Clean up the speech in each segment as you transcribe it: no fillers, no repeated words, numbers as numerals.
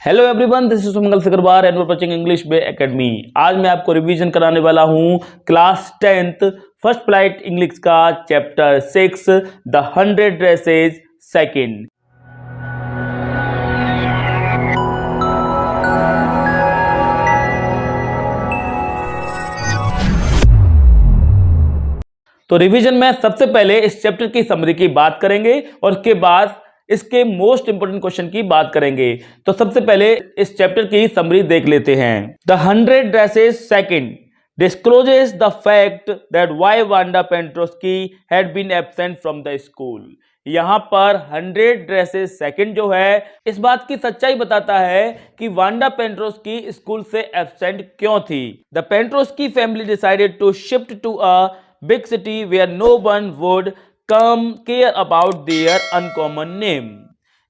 Hello everyone, this is Sumangal Sikarwar and watching English Bay Academy. आज मैं आपको रिवीजन कराने वाला हूं class 10th first flight English का चैप्टर 6 द 100 ड्रेसेस सेकंड। तो रिवीजन में सबसे पहले इस चैप्टर की समरी की बात करेंगे और उसके बाद इसके मोस्ट इंपोर्टेंट क्वेश्चन की बात करेंगे। तो सबसे पहले इस चैप्टर की समरी देख लेते हैं। The 100 dresses second discloses the fact that why Wanda Pentrosky had been absent from the school। यहां पर 100 ड्रेसेस सेकंड जो है इस बात की सच्चाई बताता है कि वांडा पेंट्रोस्की स्कूल से एब्सेंट क्यों थी। The Petronski family decided to shift to a big city where no one would come care about their uncommon name.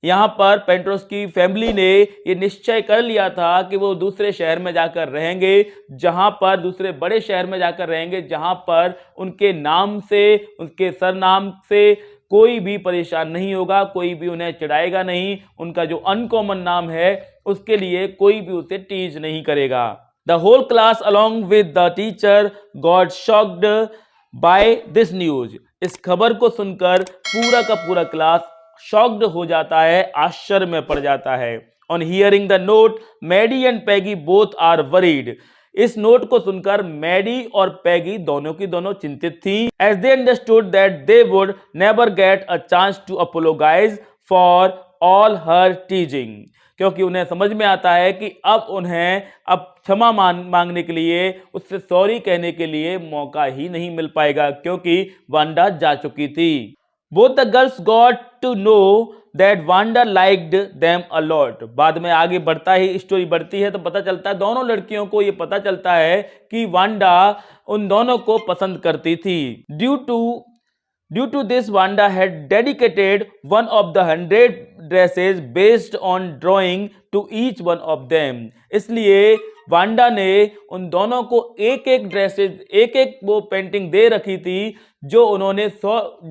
यहां पर पेंट्रोस्की फैमिली ने यह निश्चय कर लिया था कि वो दूसरे शहर में जाकर रहेंगे, जहां पर दूसरे बड़े शहर में जाकर रहेंगे जहां पर उनके नाम से, उनके सरनाम से कोई भी परेशान नहीं होगा, कोई भी उन्हें चिढ़ाएगा नहीं। उनका जो अनकॉमन नाम है उसके लिए कोई भी उसे टीज नहीं करेगा। The whole class along with the teacher got shocked by this news. इस खबर को सुनकर पूरा का पूरा क्लास शॉक्ड हो जाता है, आश्चर्य में पड़ जाता है। On hearing the note Maddy and Peggy both are worried. इस नोट को सुनकर मैडी और पैगी दोनों की दोनों चिंतित थी। As they understood that they would never get a chance to apologise for all her teasing. क्योंकि उन्हें समझ में आता है कि अब उन्हें क्षमा मांगने के लिए, उससे सॉरी कहने के लिए मौका ही नहीं मिल पाएगा, क्योंकि वांडा जा चुकी थी। Both the girls got to know that Wanda liked them a lot. बाद में आगे बढ़ता ही स्टोरी बढ़ती है तो पता चलता है, दोनों लड़कियों को ये पता चलता है कि वांडा उन दोनों को पसंद करती थी। Due to this, Wanda had dedicated one of the 100 dresses based on drawing to each one of them। इसलिए वांडा ने उन दोनों को एक एक ड्रेसेस, एक एक वो पेंटिंग दे रखी थी जो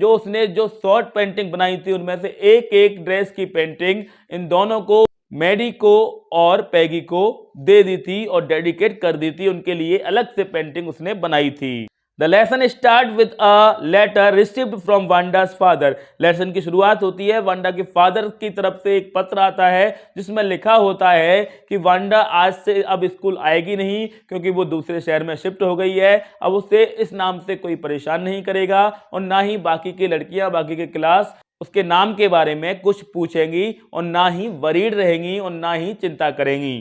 उसने जो शॉर्ट पेंटिंग बनाई थी उनमें से एक एक ड्रेस की पेंटिंग इन दोनों को, मैडी को और पैगी को दे दी थी और डेडिकेट कर दी थी। उनके लिए अलग से पेंटिंग उसने बनाई थी। The lesson start with a letter received from Wanda's father। Lesson की शुरुआत होती है, वांडा के फादर की तरफ से एक पत्र आता है जिसमें लिखा होता है कि वांडा आज से अब स्कूल आएगी नहीं, क्योंकि वो दूसरे शहर में शिफ्ट हो गई है। अब उसे इस नाम से कोई परेशान नहीं करेगा और ना ही बाकी की लड़कियां, बाकी के क्लास उसके नाम के बारे में कुछ पूछेंगी और ना ही वरीड रहेंगी और ना ही चिंता करेंगी।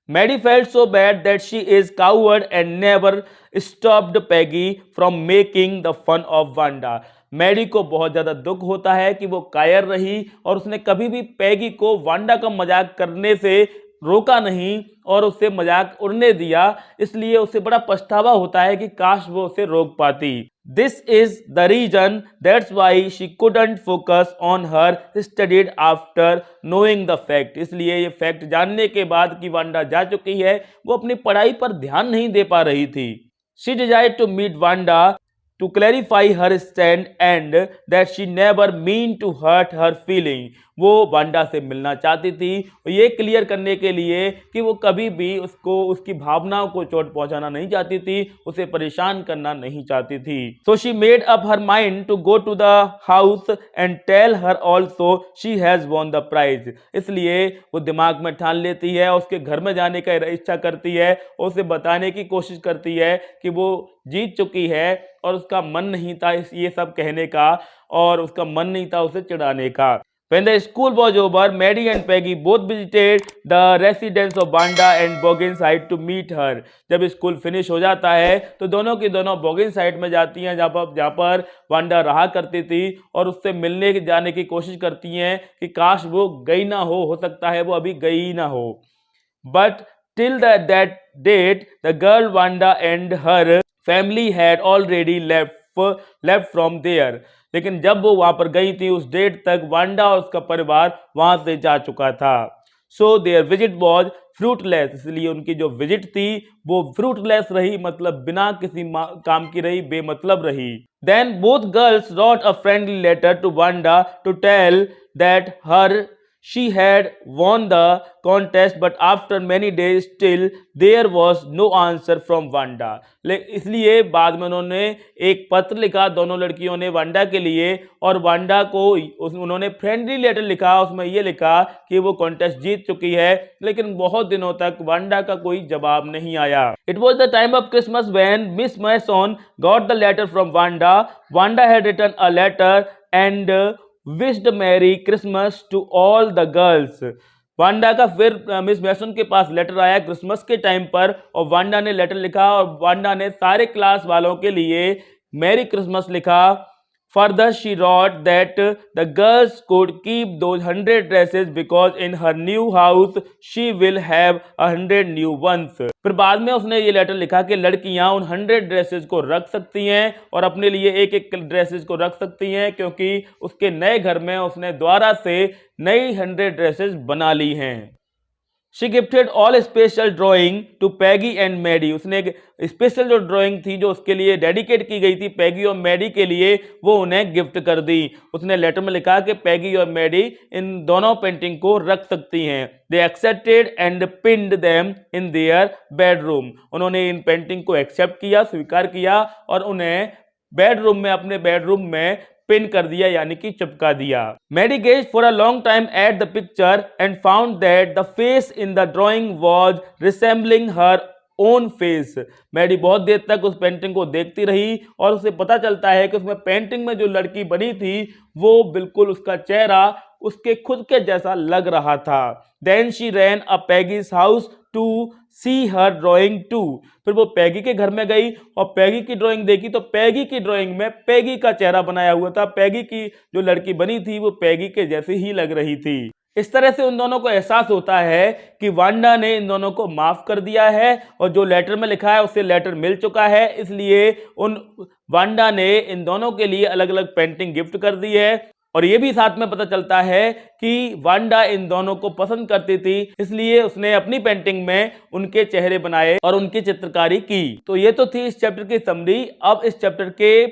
Maddie felt so bad that she is coward and never stopped Peggy from making the fun of Wanda। Maddy को बहुत ज्यादा दुख होता है कि वो कायर रही और उसने कभी भी पैगी को वांडा का मजाक करने से रोका नहीं और उससे मजाक उड़ने दिया। इसलिए उसे बड़ा पछतावा होता है कि काश वो उसे रोक पाती। This is the reason that's why she couldn't focus on her studied after knowing the fact। इसलिए ये फैक्ट जानने के बाद कि वांडा जा चुकी है, वो अपनी पढ़ाई पर ध्यान नहीं दे पा रही थी। She desired to meet Wanda to clarify her stand and that she never mean to hurt her feeling। वो वांडा से मिलना चाहती थी और ये क्लियर करने के लिए कि वो कभी भी उसको, उसकी भावनाओं को चोट पहुंचाना नहीं चाहती थी, उसे परेशान करना नहीं चाहती थी। So she made up her mind to go to the house and tell her also she has won the prize। इसलिए वो दिमाग में ठान लेती है, उसके घर में जाने का इच्छा करती है और उसे बताने की कोशिश करती है कि वो जीत चुकी है और उसका मन नहीं था ये सब कहने का और उसका मन नहीं था उसे चिढ़ाने का। When the school was over, Maddie and Peggy both visited the residence of Wanda and Bogginside to meet her। जब स्कूल फिनिश हो जाता है तो दोनों की दोनों बॉगिनसाइड में जाती हैं, जहाँ पर वांडा रहा करती थी और उससे मिलने जाने की कोशिश करती हैं कि काश वो गई ना हो सकता है वो अभी गई ना हो। But till that date, the girl Wanda and her family had already left from there। लेकिन जब वो वहां पर गई थी उस डेट तक वांडा और उसका परिवार वहां से जा चुका था। So their visit was fruitless. इसलिए उनकी जो विजिट थी वो फ्रूटलेस रही, मतलब बिना किसी काम की रही, बेमतलब रही। Then both girls wrote a friendly letter to Wanda to tell that her she had won the contest but after many days still there was no answer from Wanda. इसलिए बाद में उन्होंने एक पत्र लिखा दोनों लड़कियों ने वांडा के लिए, और वांडा को उन्होंने फ्रेंडली लेटर लिखा, उसमें ये लिखा कि वो कॉन्टेस्ट जीत चुकी है, लेकिन बहुत दिनों तक वांडा का कोई जवाब नहीं आया। It was the time of Christmas when Miss Mason got the letter from Wanda. Wanda had written a letter and wished merry Christmas to all the girls. Wanda का फिर मिस मैसन के पास letter आया Christmas के time पर, और Wanda ने letter लिखा और वांडा ने सारे क्लास वालों के लिए मैरी क्रिसमस लिखा। Further, she wrote that the girls could keep those 100 dresses because in her new house she will have 100 new ones. फिर बाद में उसने ये लेटर लिखा कि लड़कियां उन 100 ड्रेसेस को रख सकती हैं और अपने लिए एक एक ड्रेसेस को रख सकती हैं, क्योंकि उसके नए घर में उसने दोबारा से नई 100 ड्रेसेस बना ली हैं। She gifted all special drawing to Peggy and Maddie. उसने एक स्पेशल जो ड्राइंग थी जो उसके लिए डेडिकेट की गई थी पैगी और मैडी के लिए, वो उन्हें गिफ्ट कर दी। उसने लेटर में लिखा कि पैगी और मैडी इन दोनों पेंटिंग को रख सकती हैं। They accepted and pinned them in their bedroom. उन्होंने इन पेंटिंग को एक्सेप्ट किया, स्वीकार किया और उन्हें बेडरूम में, अपने बेडरूम में पिन कर दिया, यानी कि चिपका दिया। Maddie gazed for a long time at the picture and found that the face in the drawing was resembling her own face. Maddie बहुत देर तक उस पेंटिंग को देखती रही और उसे पता चलता है कि उसमें पेंटिंग में जो लड़की बनी थी वो बिल्कुल उसका चेहरा उसके खुद के जैसा लग रहा था। Then she ran a Peggy's house to see her drawing too. फिर वो पैगी के घर में गई और पैगी की ड्राइंग देखी तो पैगी की ड्राइंग में पैगी का चेहरा बनाया हुआ था। पैगी की जो लड़की बनी थी वो पैगी के जैसी ही लग रही थी। इस तरह से उन दोनों को एहसास होता है कि वांडा ने इन दोनों को माफ कर दिया है और जो लेटर में लिखा है उससे लेटर मिल चुका है, इसलिए उन वांडा ने इन दोनों के लिए अलग अलग पेंटिंग गिफ्ट कर दी है। और ये भी साथ में पता चलता है कि वांडा इन दोनों को पसंद करती थी, इसलिए उसने अपनी पेंटिंग में उनके चेहरे बनाए और उनकी चित्रकारी की। तो ये तो थी इस चैप्टर की समरी। अब इस चैप्टर के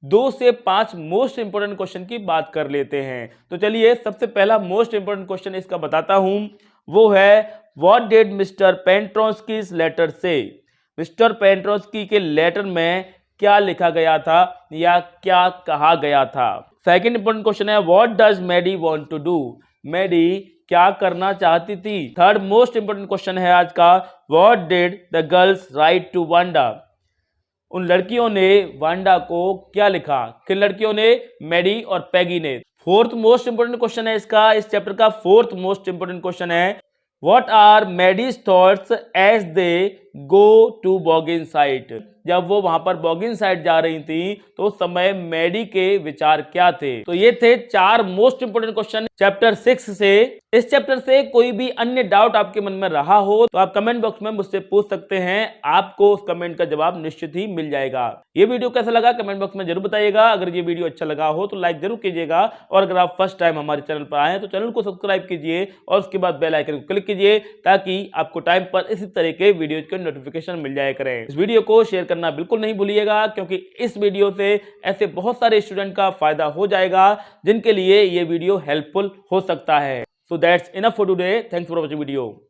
2 से 5 मोस्ट इंपोर्टेंट क्वेश्चन की बात कर लेते हैं। तो चलिए सबसे पहला मोस्ट इंपोर्टेंट क्वेश्चन इसका बताता हूं, वो है व्हाट डिड मिस्टर पेंट्रोस्कीज लेटर से। मिस्टर पेंट्रोस्की के लेटर में क्या लिखा गया था या क्या कहा गया था। सेकंड इंपोर्टेंट क्वेश्चन है what does Maddy want to do. Maddy क्या करना चाहती थी। थर्ड मोस्ट इंपोर्टेंट क्वेश्चन है आज का, what did the girls write to Wanda. उन लड़कियों ने वांडा को क्या लिखा। किन लड़कियों ने, मैडी और पैगी ने। फोर्थ मोस्ट इंपोर्टेंट क्वेश्चन है इसका, इस चैप्टर का फोर्थ मोस्ट इंपोर्टेंट क्वेश्चन है what are Maddie's thoughts as they go to Boggins साइट। जब वो वहां पर बॉगिन साइड जा रही थी तो उस समय मैडी के विचार क्या थे। तो ये थे 4 मोस्ट इंपोर्टेंट क्वेश्चन चैप्टर 6 से। इस चैप्टर से कोई भी अन्य डाउट आपके मन में रहा हो तो आप कमेंट बॉक्स में मुझसे पूछ सकते हैं, आपको उस कमेंट का जवाब निश्चित ही मिल जाएगा। ये वीडियो कैसा लगा कमेंट बॉक्स में जरूर बताइएगा। अगर ये वीडियो अच्छा लगा हो तो लाइक जरूर कीजिएगा और अगर आप फर्स्ट टाइम हमारे चैनल पर आए तो चैनल को सब्सक्राइब कीजिए और उसके बाद बेल आइकन को क्लिक कीजिए ताकि आपको टाइम पर इसी तरह के वीडियो के नोटिफिकेशन मिल जाया करें। इस वीडियो को शेयर करना बिल्कुल नहीं भूलिएगा, क्योंकि इस वीडियो से ऐसे बहुत सारे स्टूडेंट का फायदा हो जाएगा जिनके लिए ये वीडियो हेल्पफुल हो सकता है। So that's enough for today. Thanks for watching video.